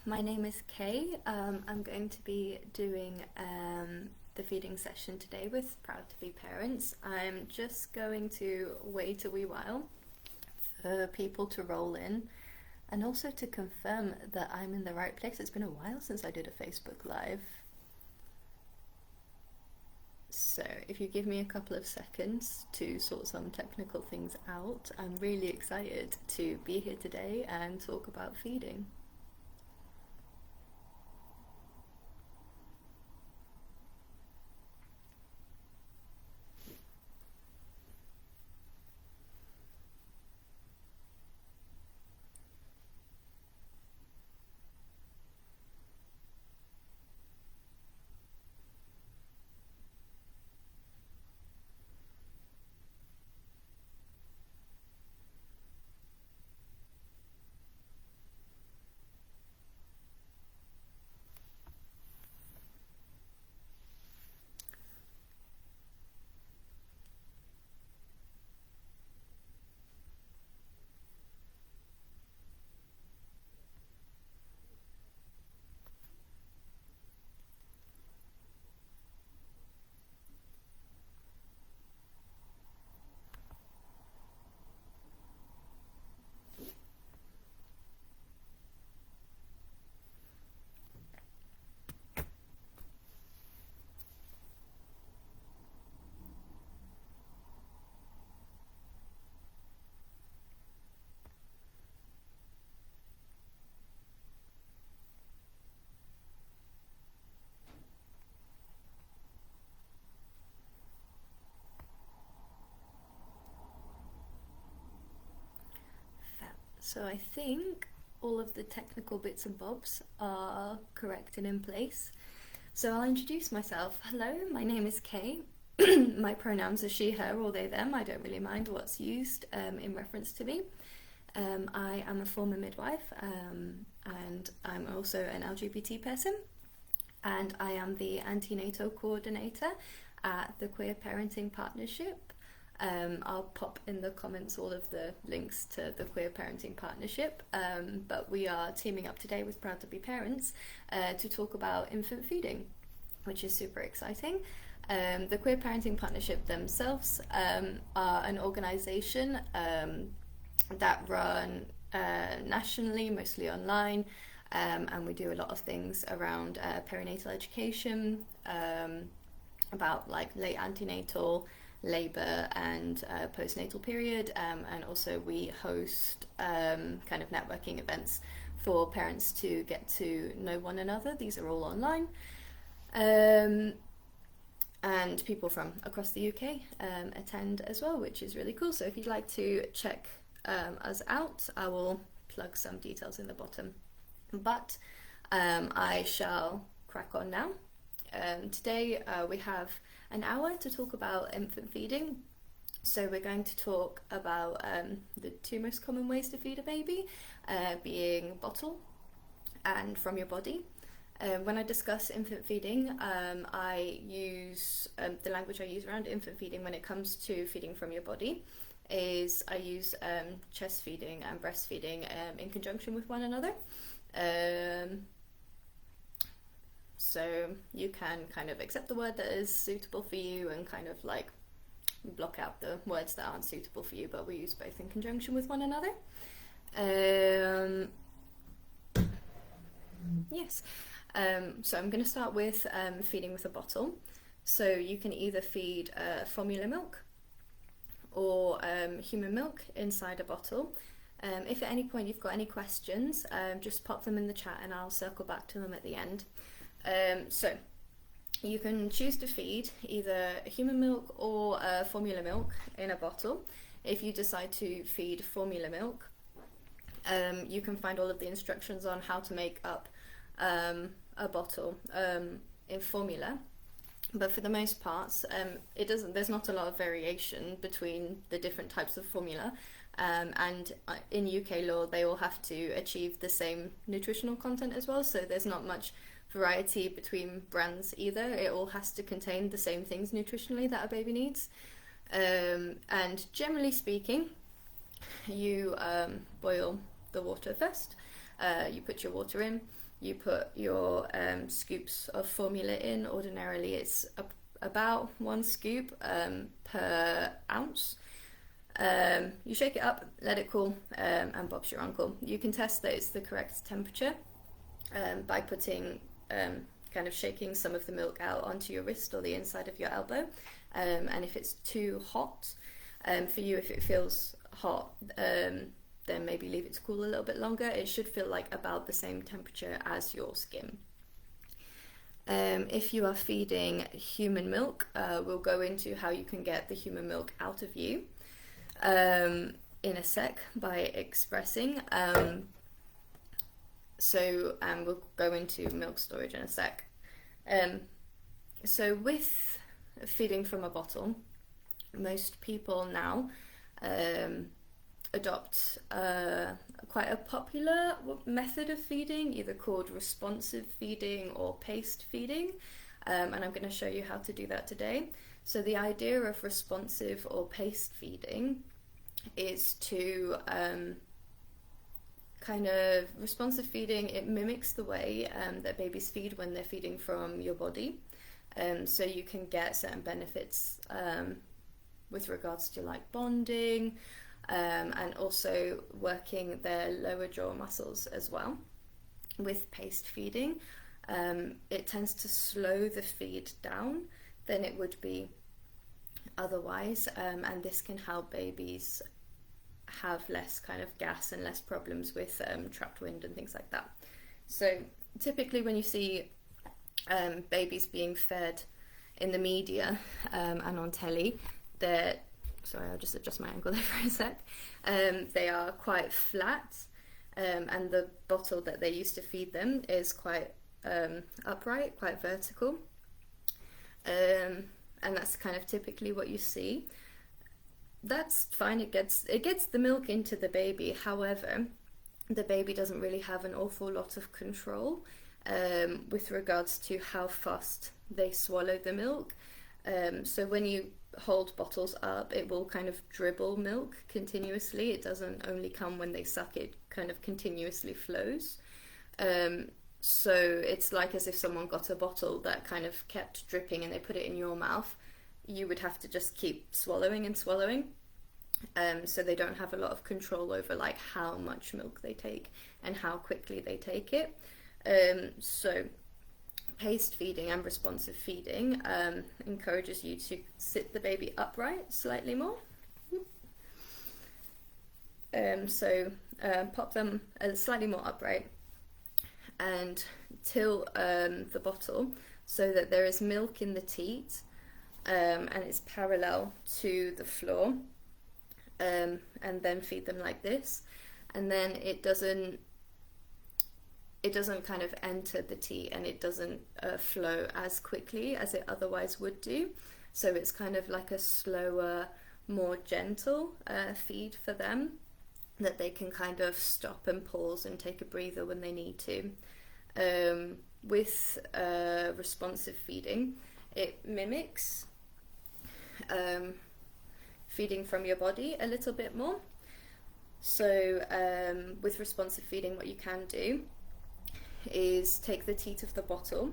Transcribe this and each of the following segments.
my name is Kay. I'm going to be doing the feeding session today with Proud to Be Parents. I'm just going to wait a wee while for people to roll in and also to confirm that I'm in the right place. It's been a while since I did a Facebook Live. So if you give me a couple of seconds to sort some technical things out, I'm really excited to be here today and talk about feeding. So I think all of the technical bits and bobs are correct and in place. So I'll introduce myself. Hello, my name is Kay. My pronouns are she, her, or they, them. I don't really mind what's used in reference to me. I am a former midwife and I'm also an LGBT person. And I am the antenatal coordinator at the Queer Parenting Partnership. I'll pop in the comments all of the links to the Queer Parenting Partnership, but we are teaming up today with Proud to Be Parents to talk about infant feeding, which is super exciting. The Queer Parenting Partnership themselves are an organisation that run nationally, mostly online, and we do a lot of things around perinatal education, about like late antenatal, labour and postnatal period, and also we host kind of networking events for parents to get to know one another. These are all online, and people from across the UK attend as well, which is really cool. So if you'd like to check us out, I will plug some details in the bottom, but I shall crack on now. Today we have an hour to talk about infant feeding. So we're going to talk about the two most common ways to feed a baby, being bottle and from your body. When I discuss infant feeding, I use the language I use around infant feeding when it comes to feeding from your body is I use chest feeding and breastfeeding in conjunction with one another. So you can kind of accept the word that is suitable for you and kind of like block out the words that aren't suitable for you, but we use both in conjunction with one another. Yes. So I'm going to start with feeding with a bottle. So you can either feed formula milk or human milk inside a bottle. If at any point you've got any questions, just pop them in the chat and I'll circle back to them at the end. So you can choose to feed either human milk or formula milk in a bottle. If you decide to feed formula milk, you can find all of the instructions on how to make up a bottle in formula. But for the most parts, there's not a lot of variation between the different types of formula. And in UK law, they all have to achieve the same nutritional content as well. So there's not much variety between brands either. It all has to contain the same things nutritionally that a baby needs. And generally speaking, you boil the water first. You put your water in. you put your scoops of formula in. Ordinarily it's about 1 scoop per ounce. You shake it up, let it cool, and Bob's your uncle. You can test that it's the correct temperature by putting kind of shaking some of the milk out onto your wrist or the inside of your elbow, and if it's too hot for you, if it feels hot, then maybe leave it to cool a little bit longer. It should feel like about the same temperature as your skin. If you are feeding human milk, we'll go into how you can get the human milk out of you in a sec by expressing. We'll go into milk storage in a sec. So with feeding from a bottle, most people now adopt quite a popular method of feeding, either called responsive feeding or paced feeding, and I'm going to show you how to do that today. So the idea of responsive or paced feeding is to responsive feeding, it mimics the way that babies feed when they're feeding from your body, so you can get certain benefits with regards to like bonding, and also working their lower jaw muscles as well. With paced feeding, it tends to slow the feed down than it would be otherwise, and this can help babies have less kind of gas and less problems with trapped wind and things like that. So typically when you see babies being fed in the media and on telly, they're, sorry, I'll just adjust my angle there for a sec, they are quite flat, and the bottle that they used to feed them is quite upright, quite vertical, and that's kind of typically what you see. That's fine, it gets the milk into the baby. However, the baby doesn't really have an awful lot of control with regards to how fast they swallow the milk. So when you hold bottles up, it will kind of dribble milk continuously. It doesn't only come when they suck, it kind of continuously flows. So it's like as if someone got a bottle that kind of kept dripping and they put it in your mouth. You would have to just keep swallowing and swallowing. So they don't have a lot of control over like how much milk they take and how quickly they take it. So paced feeding and responsive feeding encourages you to sit the baby upright slightly more. Pop them slightly more upright and tilt the bottle so that there is milk in the teat and it's parallel to the floor, and then feed them like this, and then it doesn't kind of enter the teat and it doesn't flow as quickly as it otherwise would do. So it's kind of like a slower, more gentle feed for them, that they can kind of stop and pause and take a breather when they need to. With responsive feeding, it mimics feeding from your body a little bit more. So with responsive feeding, what you can do is take the teat of the bottle,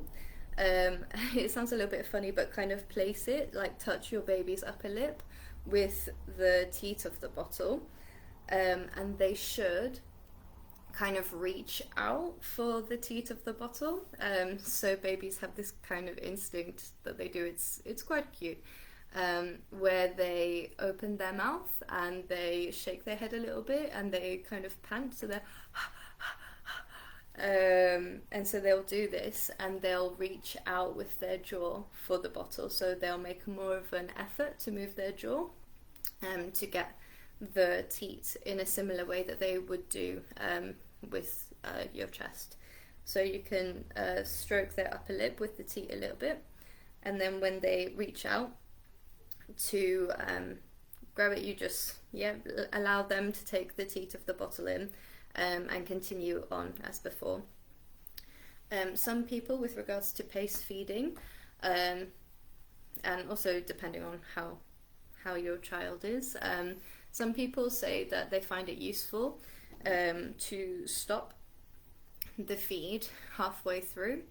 it sounds a little bit funny, but kind of place it, like touch your baby's upper lip with the teat of the bottle, and they should kind of reach out for the teat of the bottle. So babies have this kind of instinct that they do, it's quite cute, where they open their mouth and they shake their head a little bit and they kind of pant, so they're and so they'll do this and they'll reach out with their jaw for the bottle, so they'll make more of an effort to move their jaw to get the teat in a similar way that they would do with your chest. So you can stroke their upper lip with the teat a little bit, and then when they reach out to grab it, you just allow them to take the teat of the bottle in and continue on as before. Some people, with regards to pace feeding, and also depending on how your child is, some people say that they find it useful to stop the feed halfway through.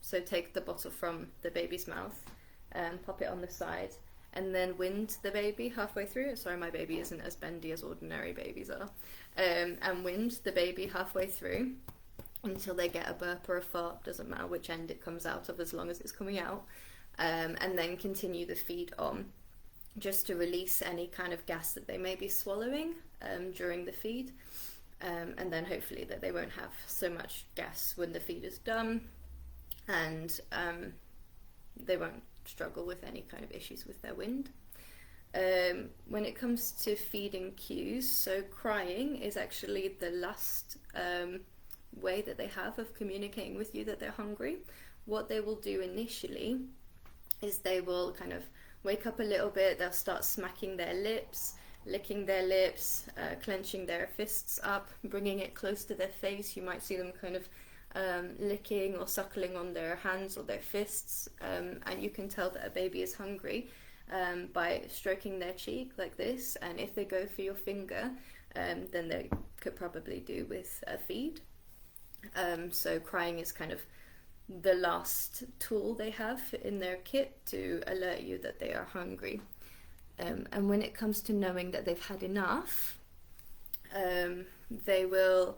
So take the bottle from the baby's mouth and pop it on the side, and then wind the baby halfway through. Sorry, my baby isn't as bendy as ordinary babies are. And wind the baby halfway through until they get a burp or a fart, doesn't matter which end it comes out of as long as it's coming out. And then continue the feed on, just to release any kind of gas that they may be swallowing during the feed. And then hopefully that they won't have so much gas when the feed is done, and they won't struggle with any kind of issues with their wind. When it comes to feeding cues, so crying is actually the last way that they have of communicating with you that they're hungry. What they will do initially is they will kind of wake up a little bit, they'll start smacking their lips, licking their lips, clenching their fists up, bringing it close to their face. You might see them kind of licking or suckling on their hands or their fists, and you can tell that a baby is hungry by stroking their cheek like this, and if they go for your finger, then they could probably do with a feed. So crying is kind of the last tool they have in their kit to alert you that they are hungry. And when it comes to knowing that they've had enough, they will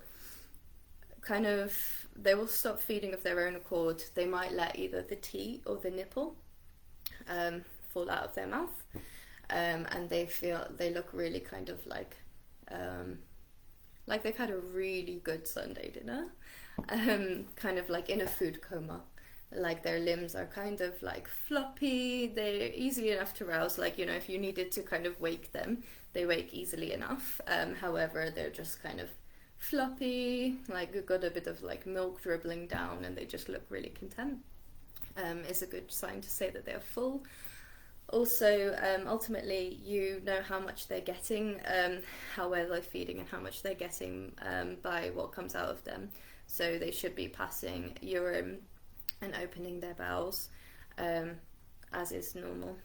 stop feeding of their own accord. They might let either the teat or the nipple fall out of their mouth, and they look really kind of like they've had a really good Sunday dinner, kind of like in a food coma. Like their limbs are kind of like floppy, they're easy enough to rouse, like, you know, if you needed to kind of wake them, they wake easily enough. However, they're just kind of floppy, like got a bit of like milk dribbling down, and they just look really content. Is a good sign to say that they're full. Also, ultimately, you know how much they're getting, how well they're feeding, and how much they're getting by what comes out of them. So they should be passing urine and opening their bowels, as is normal.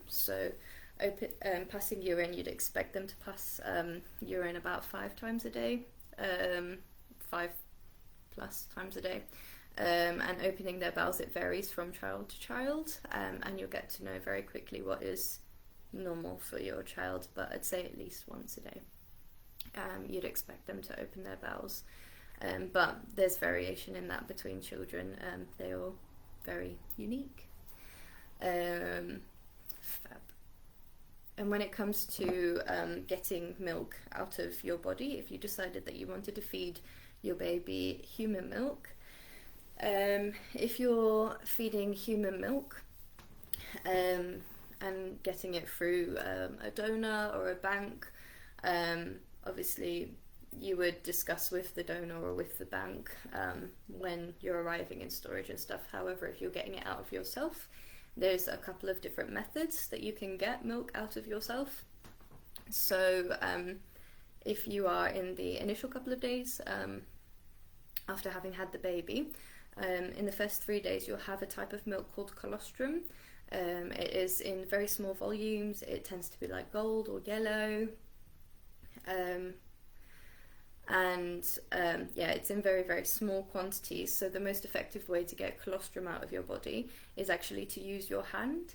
So passing urine, you'd expect them to pass urine about 5 times a day, 5+ times a day. And opening their bowels, it varies from child to child, and you'll get to know very quickly what is normal for your child, but I'd say at least once a day. You'd expect them to open their bowels. But there's variation in that between children. They're all very unique. Fab. And when it comes to getting milk out of your body, if you decided that you wanted to feed your baby human milk, if you're feeding human milk and getting it through a donor or a bank, obviously you would discuss with the donor or with the bank when you're arriving in storage and stuff. However, if you're getting it out of yourself, there's a couple of different methods that you can get milk out of yourself. So if you are in the initial couple of days after having had the baby, in the first 3 days you'll have a type of milk called colostrum. It is in very small volumes. It tends to be like gold or yellow. It's in very, very small quantities. So the most effective way to get colostrum out of your body is actually to use your hand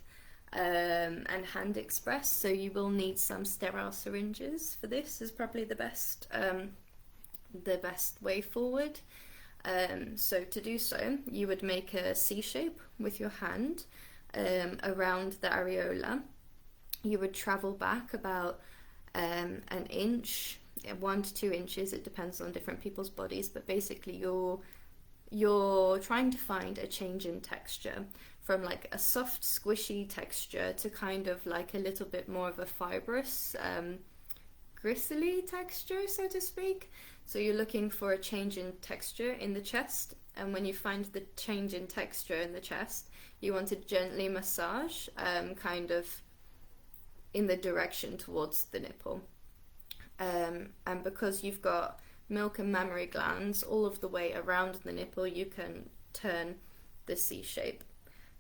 and hand express. So you will need some sterile syringes for this. Is probably the best way forward. So to do so, you would make a C shape with your hand around the areola. You would travel back about an inch, 1 to 2 inches. It depends on different people's bodies, but basically you're trying to find a change in texture from like a soft squishy texture to kind of like a little bit more of a fibrous gristly texture, so to speak. So you're looking for a change in texture in the chest, and when you find the change in texture in the chest, you want to gently massage kind of in the direction towards the nipple. And because you've got milk and mammary glands all of the way around the nipple, you can turn the C shape,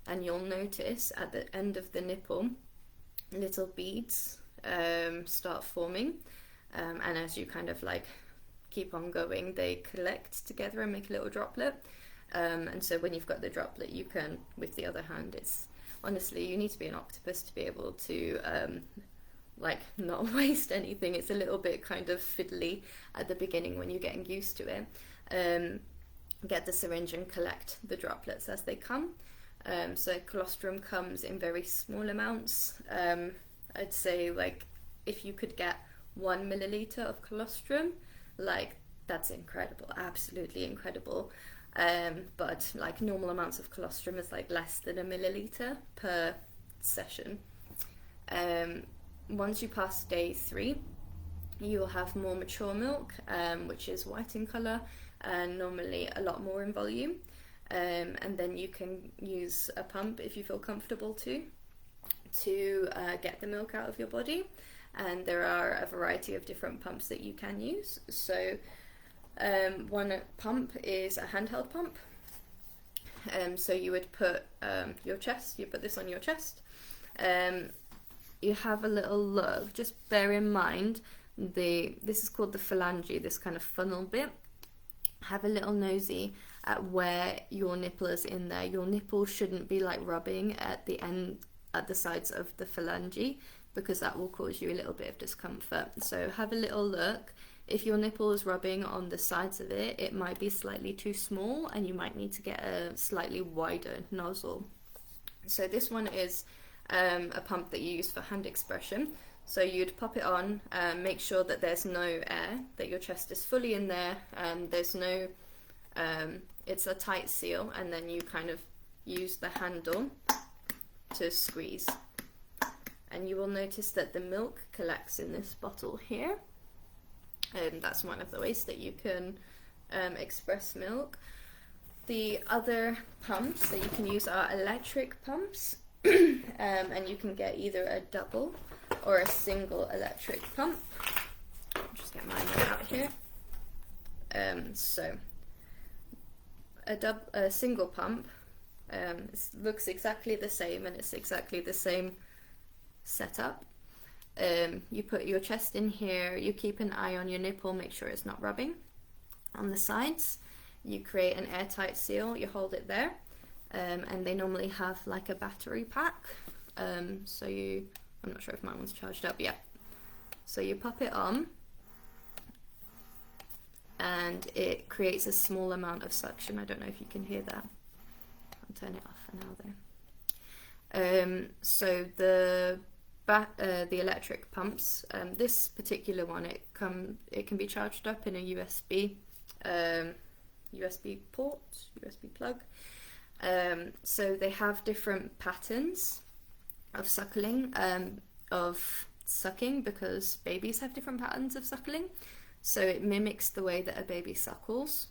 and you'll notice at the end of the nipple little beads start forming, and as you kind of like keep on going, they collect together and make a little droplet. And so when you've got the droplet, you can, with the other hand, it's honestly, you need to be an octopus to be able to like not waste anything. It's a little bit kind of fiddly at the beginning when you're getting used to it. Get the syringe and collect the droplets as they come. So colostrum comes in very small amounts. I'd say like if you could get 1 milliliter of colostrum, like that's incredible, absolutely incredible. But like normal amounts of colostrum is like less than a milliliter per session. Once you pass day 3, you will have more mature milk, which is white in colour and normally a lot more in volume. And then you can use a pump if you feel comfortable to get the milk out of your body. And there are a variety of different pumps that you can use. So one pump is a handheld pump. So you would put you put this on your chest. You have a little look, just bear in mind this is called the phalange, this kind of funnel bit. Have a little nosy at where your nipple is in there. Your nipple shouldn't be like rubbing at the end, at the sides of the phalange, because that will cause you a little bit of discomfort. So have a little look. If your nipple is rubbing on the sides of it, it might be slightly too small and you might need to get a slightly wider nozzle. So this one is a pump that you use for hand expression. So you'd pop it on, make sure that there's no air, that your chest is fully in there, there's no, it's a tight seal, and then you kind of use the handle to squeeze. And you will notice that the milk collects in this bottle here. That's one of the ways that you can express milk. The other pumps that you can use are electric pumps, and you can get either a double or a single electric pump. I'll just get mine out here. So a single pump looks exactly the same, and it's exactly the same setup. You put your chest in here, you keep an eye on your nipple, make sure it's not rubbing on the sides. You create an airtight seal, you hold it there, and they normally have like a battery pack. So I'm not sure if my one's charged up yet. So you pop it on and it creates a small amount of suction. I don't know if you can hear that. I'll turn it off for now though. So the electric pumps, this particular one, it can be charged up in a USB port, USB plug. So they have different patterns of suckling, because babies have different patterns of suckling. So it mimics the way that a baby suckles,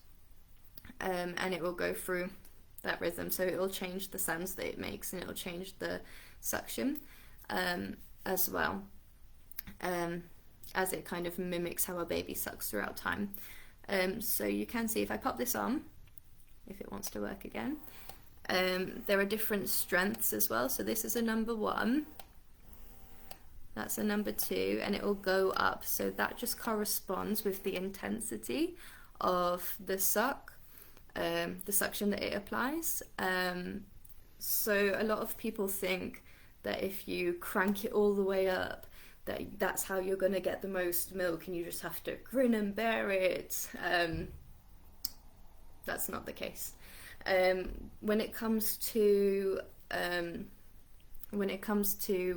and it will go through that rhythm. So it will change the sounds that it makes, and it will change the suction as well, as it kind of mimics how a baby sucks throughout time. So you can see if I pop this on, if it wants to work again, there are different strengths as well. So this is a number 1, that's a number 2, and it will go up. So that just corresponds with the intensity of the suction that it applies. So a lot of people think that if you crank it all the way up, that's how you're going to get the most milk, and you just have to grin and bear it. That's not the case. When it comes to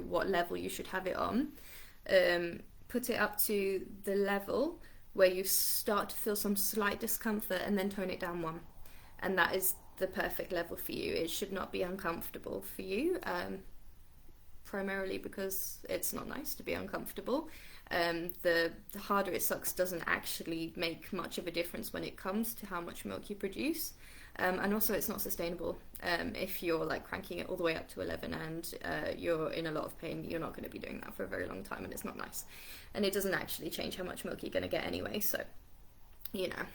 what level you should have it on, put it up to the level where you start to feel some slight discomfort, and then tone it down 1, and that is the perfect level for you. It should not be uncomfortable for you, primarily because it's not nice to be uncomfortable. The harder it sucks doesn't actually make much of a difference when it comes to how much milk you produce. And also it's not sustainable. If you're like cranking it all the way up to 11 and you're in a lot of pain, you're not going to be doing that for a very long time, and it's not nice. And it doesn't actually change how much milk you're going to get anyway, so, you know,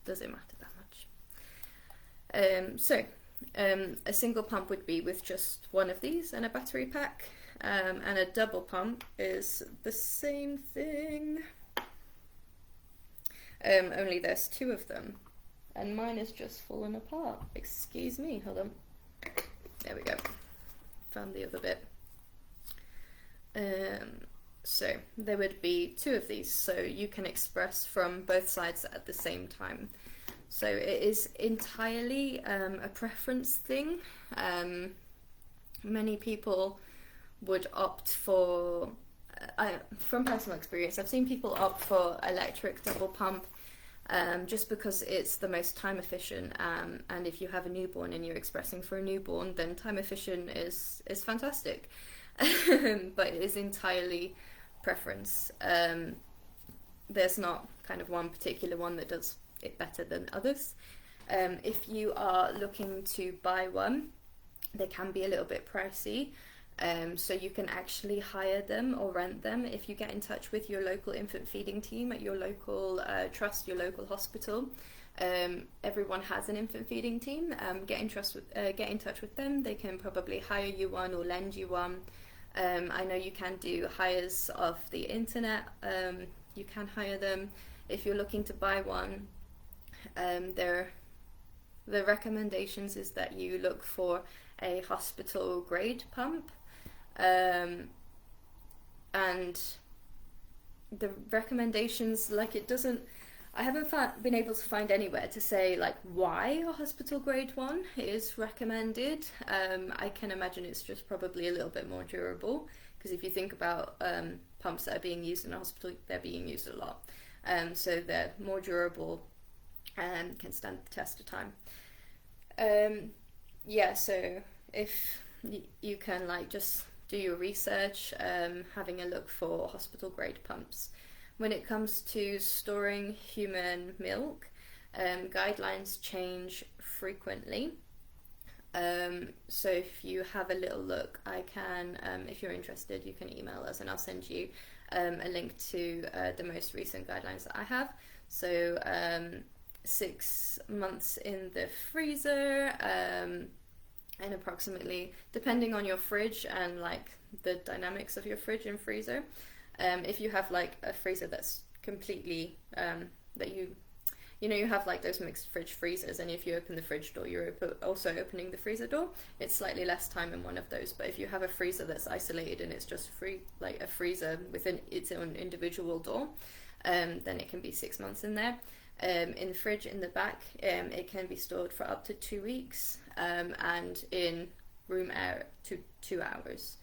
doesn't matter that much. A single pump would be with just one of these and a battery pack, and a double pump is the same thing. only there's two of them, and mine is just fallen apart. Excuse me, hold on. There we go. Found the other bit. So there would be two of these, so you can express from both sides at the same time. So it is entirely a preference thing. Many people would opt for, from personal experience, I've seen people opt for electric double pump just because it's the most time efficient, and if you have a newborn and you're expressing for a newborn, then time efficient is fantastic. But it is entirely preference. There's not kind of one particular one that does it better than others. If you are looking to buy one, they can be a little bit pricey. So you can actually hire them or rent them if you get in touch with your local infant feeding team at your local trust, your local hospital. Everyone has an infant feeding team. Get in touch with them. They can probably hire you one or lend you one. I know you can do hires off the internet. You can hire them. If you're looking to buy one, the recommendations is that you look for a hospital grade pump, and the recommendations, like, it doesn't, I haven't been able to find anywhere to say like why a hospital grade one is recommended. I can imagine it's just probably a little bit more durable, because if you think about pumps that are being used in a hospital, they're being used a lot, so they're more durable and can stand the test of time. Yeah, so if you can like just do your research, having a look for hospital grade pumps. When it comes to storing human milk, guidelines change frequently. So if you have a little look, I can, if you're interested, you can email us and I'll send you a link to the most recent guidelines that I have. So 6 months in the freezer, and approximately, depending on your fridge and like the dynamics of your fridge and freezer, if you have like a freezer that's completely that you know you have like those mixed fridge freezers, and if you open the fridge door, you're also opening the freezer door, it's slightly less time in one of those. But if you have a freezer that's isolated and it's just like a freezer within its own individual door, then it can be 6 months in there. In the fridge in the back, it can be stored for up to 2 weeks, and in room air 2 hours.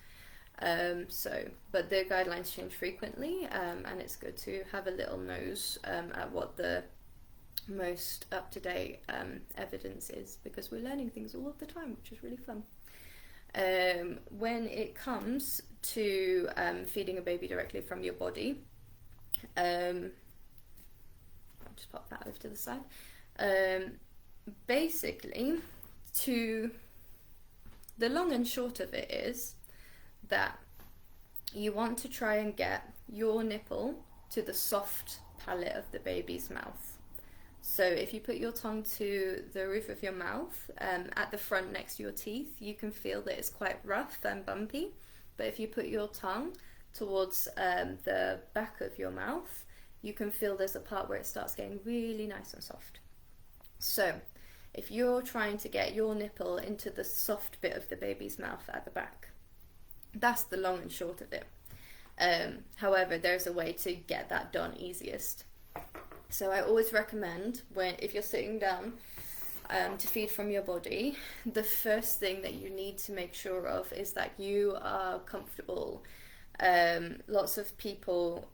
But the guidelines change frequently, and it's good to have a little nose at what the most up-to-date evidence is, because we're learning things all of the time, which is really fun. When it comes to feeding a baby directly from your body, I'll just pop that over to the side. Basically, the long and short of it is that you want to try and get your nipple to the soft palate of the baby's mouth. So if you put your tongue to the roof of your mouth, at the front next to your teeth, you can feel that it's quite rough and bumpy. But if you put your tongue towards the back of your mouth, you can feel there's a part where it starts getting really nice and soft. So if you're trying to get your nipple into the soft bit of the baby's mouth at the back, that's the long and short of it. However, there's a way to get that done easiest. So I always recommend, if you're sitting down to feed from your body, the first thing that you need to make sure of is that you are comfortable. Lots of people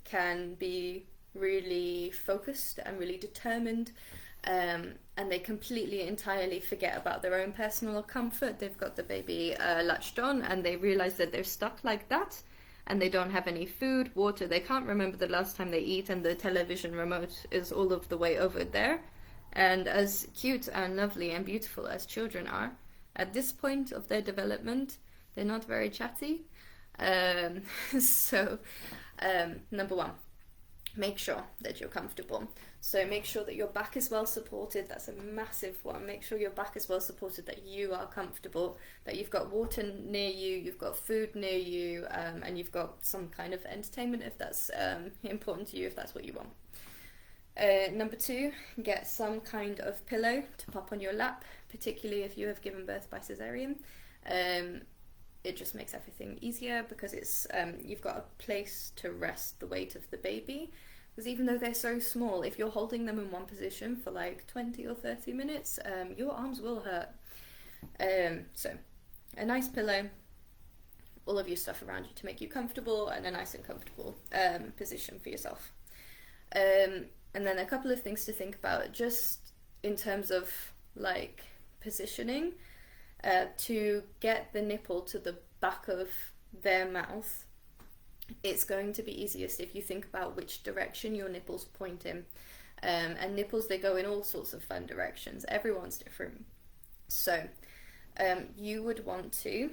can be really focused and really determined, and they completely, entirely forget about their own personal comfort. They've got the baby latched on and they realize that they're stuck like that, and they don't have any food, water, they can't remember the last time they eat, and the television remote is all of the way over there. And as cute and lovely and beautiful as children are, at this point of their development, they're not very chatty. So number one, make sure that you're comfortable. So make sure that your back is well supported. That's a massive one. Make sure your back is well supported, that you are comfortable, that you've got water near you, you've got food near you, and you've got some kind of entertainment if that's important to you, if that's what you want. Number two, get some kind of pillow to pop on your lap, particularly if you have given birth by cesarean. It just makes everything easier because it's you've got a place to rest the weight of the baby. Because even though they're so small, if you're holding them in one position for like 20 or 30 minutes, your arms will hurt. So a nice pillow, all of your stuff around you to make you comfortable, and a nice and comfortable position for yourself. And then a couple of things to think about just in terms of like positioning. To get the nipple to the back of their mouth, it's going to be easiest if you think about which direction your nipples point in. And nipples, they go in all sorts of fun directions. Everyone's different. So you would want to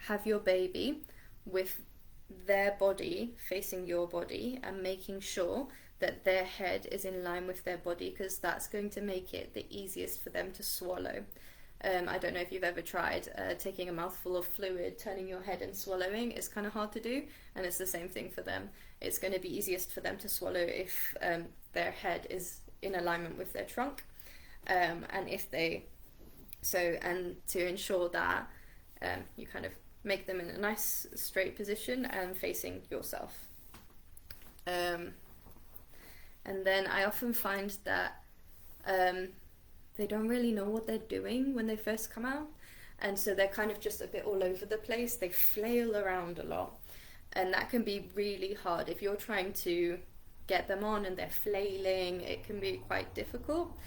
have your baby with their body facing your body and making sure that their head is in line with their body, because that's going to make it the easiest for them to swallow. I don't know if you've ever tried taking a mouthful of fluid, turning your head and swallowing. It's kind of hard to do, and it's the same thing for them. It's going to be easiest for them to swallow if their head is in alignment with their trunk, and to ensure that you kind of make them in a nice straight position and facing yourself. And then I often find that they don't really know what they're doing when they first come out, and so they're kind of just a bit all over the place. They flail around a lot, and that can be really hard. If you're trying to get them on and they're flailing, it can be quite difficult.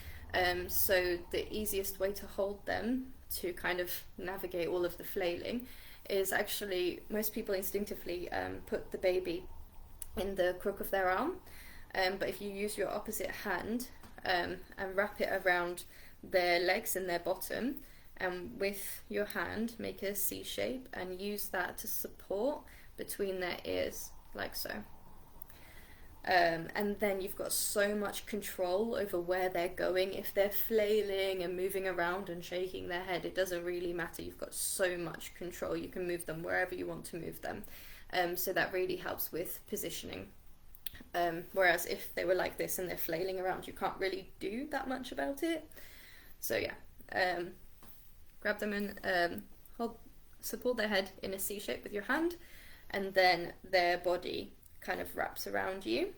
So the easiest way to hold them, to kind of navigate all of the flailing, is actually, most people instinctively put the baby in the crook of their arm, but if you use your opposite hand and wrap it around their legs and their bottom, and with your hand make a C shape and use that to support between their ears, like so. And then you've got so much control over where they're going. If they're flailing and moving around and shaking their head, it doesn't really matter. You've got so much control. You can move them wherever you want to move them. So that really helps with positioning. Whereas if they were like this and they're flailing around, you can't really do that much about it. So yeah, grab them and support their head in a C shape with your hand, and then their body kind of wraps around you.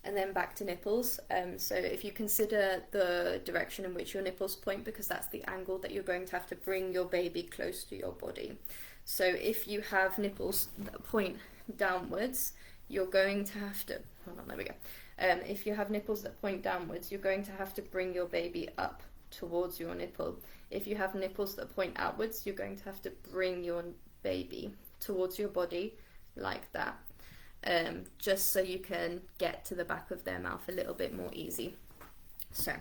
And then back to nipples. So if you consider the direction in which your nipples point, because that's the angle that you're going to have to bring your baby close to your body. So if you have nipples that point downwards, you're going to have to, hold on, there we go. If you have nipples that point downwards, you're going to have to bring your baby up towards your nipple. If you have nipples that point outwards, you're going to have to bring your baby towards your body like that, just so you can get to the back of their mouth a little bit more easy. So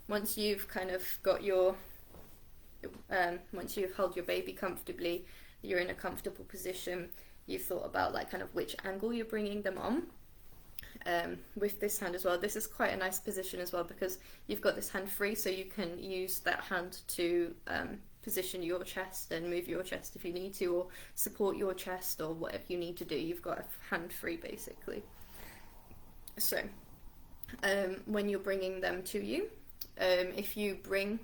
once you've kind of got your, once you've held your baby comfortably, you're in a comfortable position, you've thought about like kind of which angle you're bringing them on. With this hand as well, this is quite a nice position as well, because you've got this hand free, so you can use that hand to position your chest and move your chest if you need to, or support your chest, or whatever you need to do. You've got a hand free basically. So when you're bringing them to you, if you bring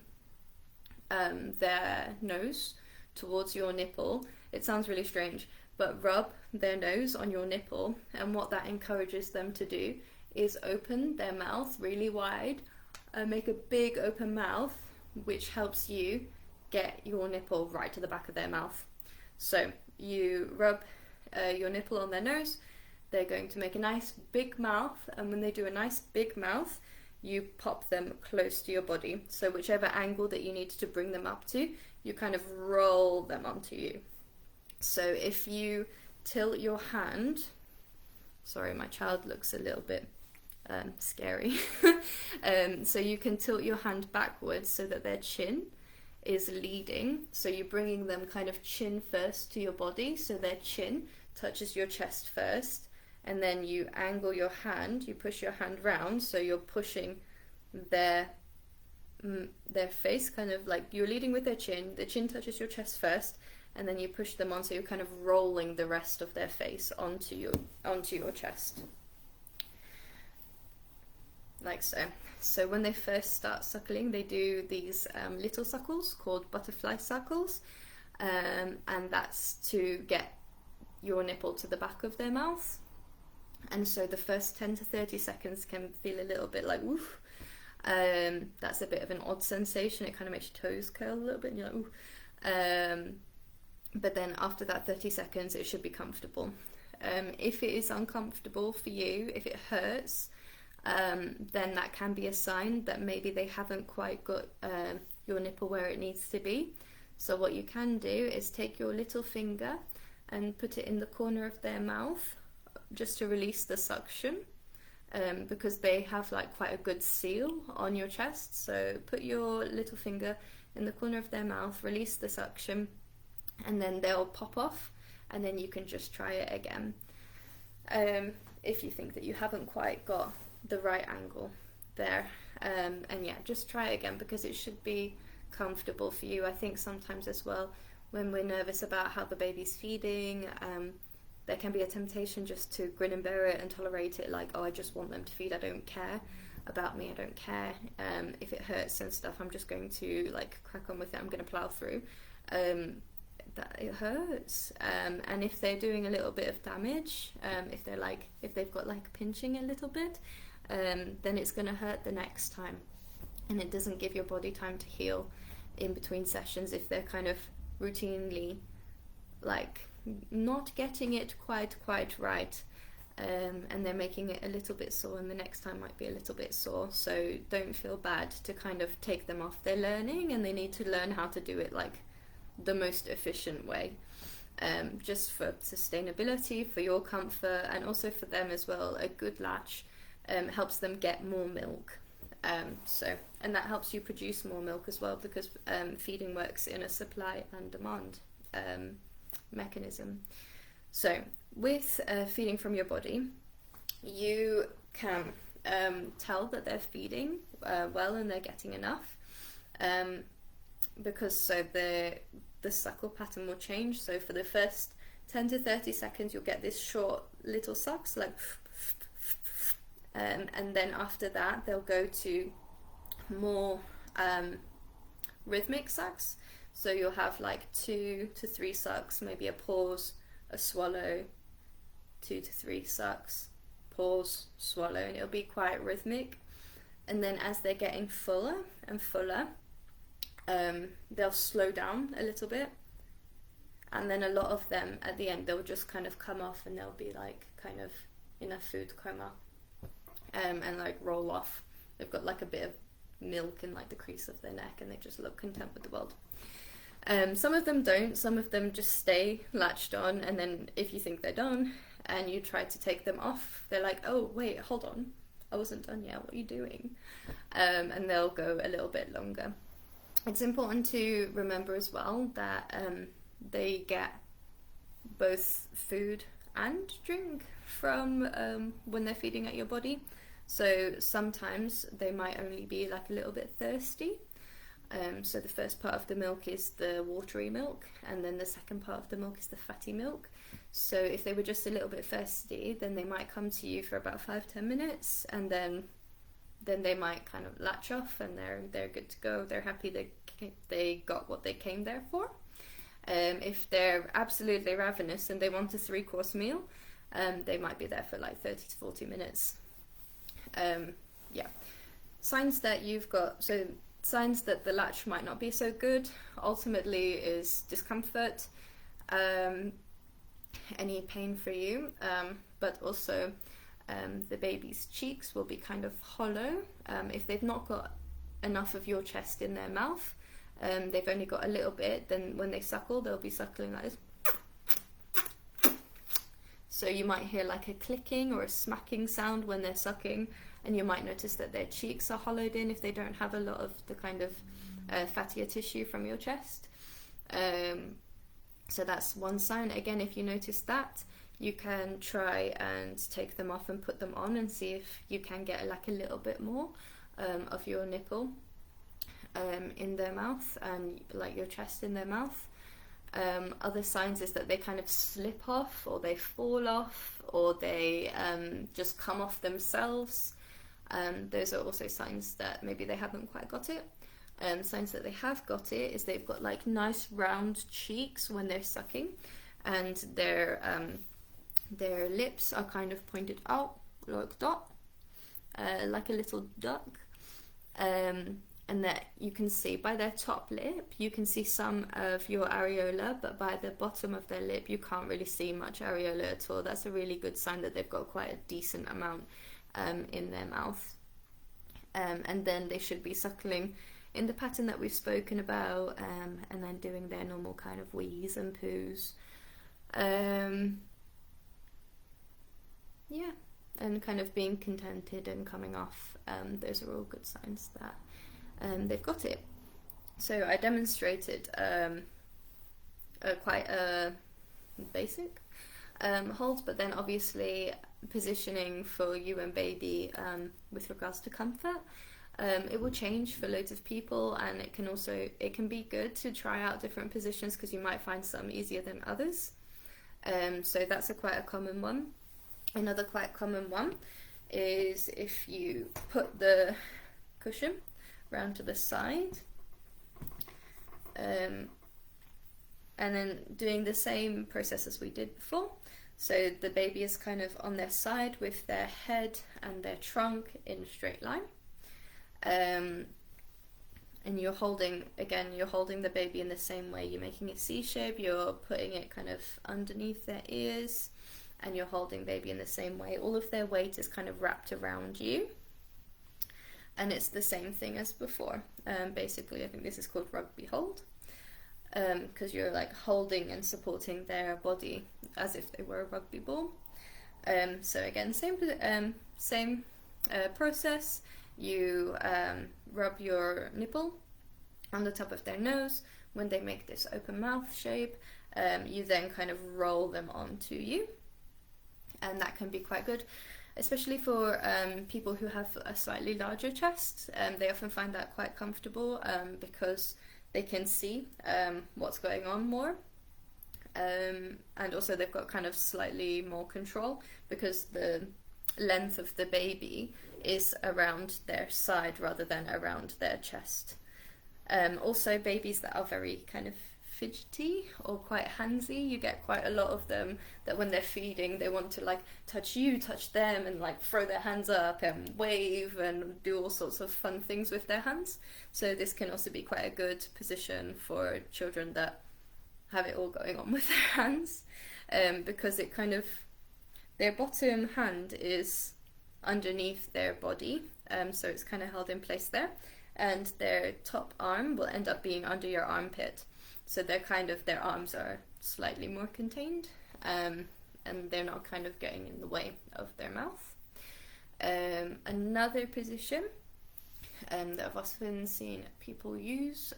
their nose towards your nipple, it sounds really strange, but rub their nose on your nipple, and what that encourages them to do is open their mouth really wide and make a big open mouth, which helps you get your nipple right to the back of their mouth. So you rub your nipple on their nose, they're going to make a nice big mouth, and when they do a nice big mouth, you pop them close to your body. So whichever angle that you need to bring them up to, you kind of roll them onto you. So if you tilt your hand, sorry, my child looks a little bit scary. So you can tilt your hand backwards so that their chin is leading. So you're bringing them kind of chin first to your body, so their chin touches your chest first, and then you angle your hand, you push your hand round, so you're pushing their face, kind of like you're leading with their chin, the chin touches your chest first, and then you push them on, so you're kind of rolling the rest of their face onto your chest. like so. So when they first start suckling, they do these little suckles called butterfly suckles, and that's to get your nipple to the back of their mouth. And so the first 10 to 30 seconds can feel a little bit like woof. That's a bit of an odd sensation. It kind of makes your toes curl a little bit, and you're like ooh. But then after that 30 seconds, it should be comfortable. If it is uncomfortable for you, if it hurts, then that can be a sign that maybe they haven't quite got your nipple where it needs to be. So what you can do is take your little finger and put it in the corner of their mouth just to release the suction, because they have like quite a good seal on your chest. So put your little finger in the corner of their mouth, release the suction, and then they'll pop off, and then you can just try it again. If you think that you haven't quite got the right angle there, and yeah, just try it again, because it should be comfortable for you. I think sometimes as well, when we're nervous about how the baby's feeding, there can be a temptation just to grin and bear it and tolerate it, like, oh, I just want them to feed, I don't care about me, I don't care if it hurts and stuff, I'm just going to like crack on with it, I'm going to plow through. That it hurts, and if they're doing a little bit of damage, if they've got like pinching a little bit, then it's going to hurt the next time, and it doesn't give your body time to heal in between sessions if they're kind of routinely like not getting it quite right, and they're making it a little bit sore, and the next time might be a little bit sore. So don't feel bad to kind of take them off. They're learning, and they need to learn how to do it like the most efficient way, just for sustainability, for your comfort, and also for them as well. A good latch helps them get more milk, and that helps you produce more milk as well, because feeding works in a supply and demand mechanism. So with feeding from your body, you can tell that they're feeding well and they're getting enough, because so the suckle pattern will change. So for the first 10 to 30 seconds, you'll get this short little sucks, like, and then after that, they'll go to more rhythmic sucks. So you'll have like 2 to 3 sucks, maybe a pause, a swallow, 2 to 3 sucks, pause, swallow, and it'll be quite rhythmic. And then as they're getting fuller and fuller, they'll slow down a little bit, and then a lot of them at the end, they'll just kind of come off, and they'll be like kind of in a food coma, and like roll off. They've got like a bit of milk in like the crease of their neck, and they just look content with the world. Some of them don't. Some of them just stay latched on, and then if you think they're done and you try to take them off, they're like, oh wait, hold on, I wasn't done yet, what are you doing? And they'll go a little bit longer. It's important to remember as well that they get both food and drink from when they're feeding at your body. So sometimes they might only be like a little bit thirsty. So the first part of the milk is the watery milk, and then the second part of the milk is the fatty milk. So if they were just a little bit thirsty, then they might come to you for about 5-10 minutes, and then they might kind of latch off, and they're good to go. They're happy they got what they came there for. If they're absolutely ravenous and they want a 3-course meal, they might be there for like 30 to 40 minutes. Yeah. Signs that signs that the latch might not be so good ultimately is discomfort, any pain for you, but also the baby's cheeks will be kind of hollow. If they've not got enough of your chest in their mouth, they've only got a little bit, then when they suckle, they'll be suckling like this. So you might hear like a clicking or a smacking sound when they're sucking, and you might notice that their cheeks are hollowed in if they don't have a lot of the kind of fattier tissue from your chest. So that's one sign. Again, if you notice that, you can try and take them off and put them on and see if you can get like a little bit more of your nipple in their mouth, and like your chest in their mouth. Other signs is that they kind of slip off, or they fall off, or they just come off themselves. Those are also signs that maybe they haven't quite got it. Signs that they have got it is they've got like nice round cheeks when they're sucking, and their lips are kind of pointed out like that, like a little duck. And that you can see by their top lip, you can see some of your areola, but by the bottom of their lip, you can't really see much areola at all. That's a really good sign that they've got quite a decent amount in their mouth. And then they should be suckling in the pattern that we've spoken about, and then doing their normal kind of wheeze and poos. Yeah, and kind of being contented and coming off. Those are all good signs that they've got it. So I demonstrated quite a basic hold, but then obviously positioning for you and baby with regards to comfort. It will change for loads of people, and it can be good to try out different positions because you might find some easier than others. So that's quite a common one. Another quite common one is if you put the cushion round to the side, and then doing the same process as we did before. So the baby is kind of on their side with their head and their trunk in a straight line. And you're holding the baby in the same way. You're making a C shape, you're putting it kind of underneath their ears, and you're holding baby in the same way. All of their weight is kind of wrapped around you. And it's the same thing as before. Basically, I think this is called rugby hold, because you're like holding and supporting their body as if they were a rugby ball. So again, same process. You rub your nipple on the top of their nose. When they make this open mouth shape, you then kind of roll them onto you, and that can be quite good, especially for people who have a slightly larger chest. They often find that quite comfortable because they can see what's going on more, and also they've got kind of slightly more control because the length of the baby is around their side rather than around their chest. Also, babies that are very kind of fidgety or quite handsy, you get quite a lot of them that when they're feeding they want to like touch you, touch them, and like throw their hands up and wave and do all sorts of fun things with their hands. So this can also be quite a good position for children that have it all going on with their hands, because it kind of, their bottom hand is underneath their body, so it's kind of held in place there, and their top arm will end up being under your armpit. So they're kind of, their arms are slightly more contained, and they're not kind of getting in the way of their mouth. Another position that I've often seen people use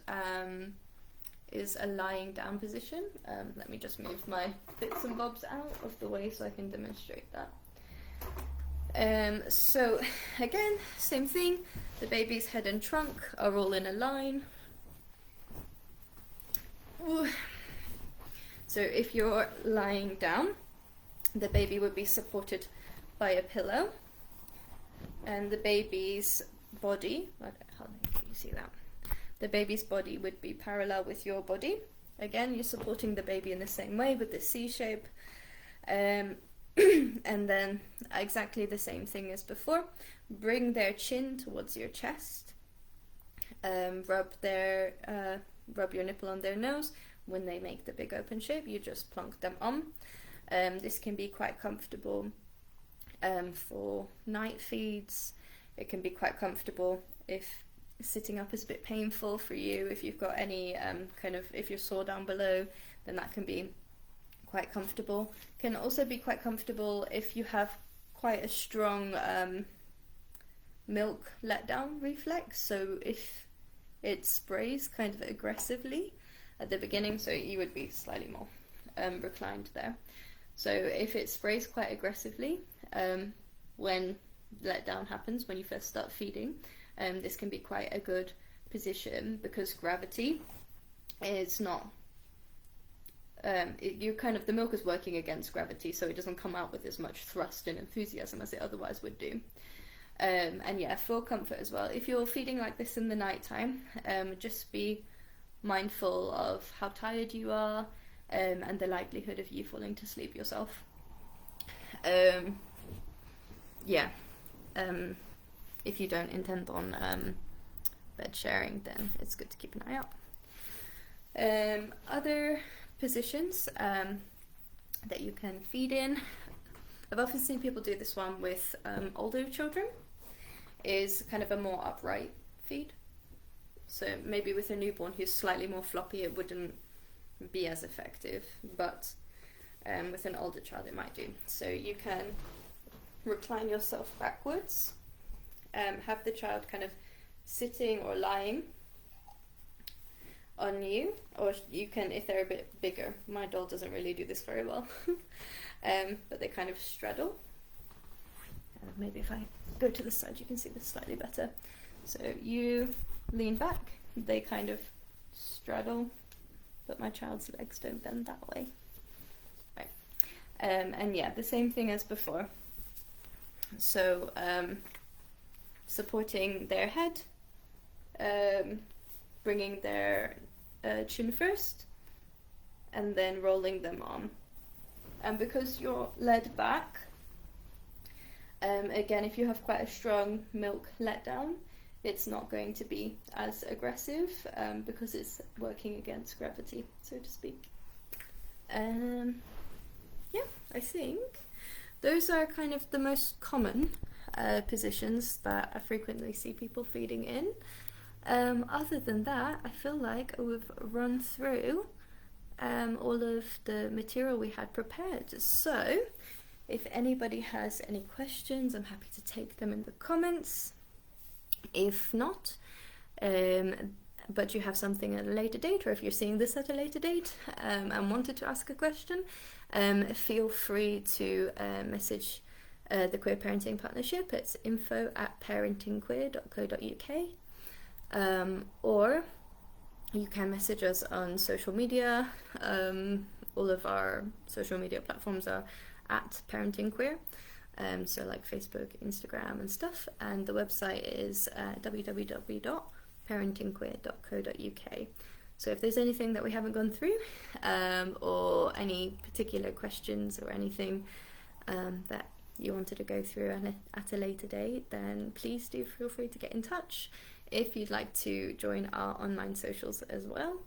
is a lying down position. Let me just move my bits and bobs out of the way so I can demonstrate that. So again, same thing, the baby's head and trunk are all in a line. Ooh. So if you're lying down, the baby would be supported by a pillow, and the baby's body, how can you see that? The baby's body would be parallel with your body. Again, you're supporting the baby in the same way with the C shape. And then exactly the same thing as before. Bring their chin towards your chest. Rub your nipple on their nose. When they make the big open shape, you just plonk them on. This can be quite comfortable for night feeds. It can be quite comfortable if sitting up is a bit painful for you. If you've got any if you're sore down below, then that can be quite comfortable. Can also be quite comfortable if you have quite a strong milk letdown reflex. So if it sprays kind of aggressively at the beginning, so you would be slightly more reclined there. So if it sprays quite aggressively when letdown happens, when you first start feeding, this can be quite a good position because gravity is not the milk is working against gravity, so it doesn't come out with as much thrust and enthusiasm as it otherwise would do. And yeah, for comfort as well. If you're feeding like this in the nighttime, just be mindful of how tired you are, and the likelihood of you falling to sleep yourself. Yeah. If you don't intend on bed sharing, then it's good to keep an eye out. Other positions that you can feed in. I've often seen people do this one with older children, is kind of a more upright feed. So maybe with a newborn who's slightly more floppy, it wouldn't be as effective, but with an older child it might do. So you can recline yourself backwards, have the child kind of sitting or lying on you, or you can, if they're a bit bigger, my doll doesn't really do this very well, but they kind of straddle. Maybe if I go to the side you can see this slightly better. So you lean back, they kind of straddle, but my child's legs don't bend that way. Right. And yeah, the same thing as before. So supporting their head, bringing their chin first, and then rolling them on. And because you're led back, again, if you have quite a strong milk letdown, it's not going to be as aggressive, because it's working against gravity, so to speak. Yeah, I think those are kind of the most common positions that I frequently see people feeding in. Other than that, I feel like we've run through all of the material we had prepared. So if anybody has any questions, I'm happy to take them in the comments. If not, but you have something at a later date, or if you're seeing this at a later date and wanted to ask a question, feel free to message the Queer Parenting Partnership. It's info@parentingqueer.co.uk, or you can message us on social media. All of our social media platforms are @parentingqueer, so like Facebook, Instagram and stuff, and the website is www.parentingqueer.co.uk. So if there's anything that we haven't gone through, or any particular questions or anything that you wanted to go through at a later date, then please do feel free to get in touch. If you'd like to join our online socials as well,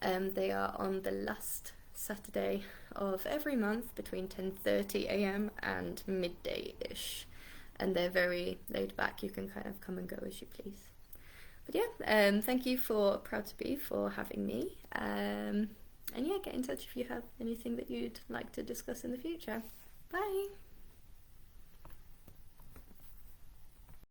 they are on the last Saturday of every month between 10:30 a.m. and midday-ish, and they're very laid back. You can kind of come and go as you please. But yeah, thank you for Proud to Be for having me, and yeah, get in touch if you have anything that you'd like to discuss in the future. Bye!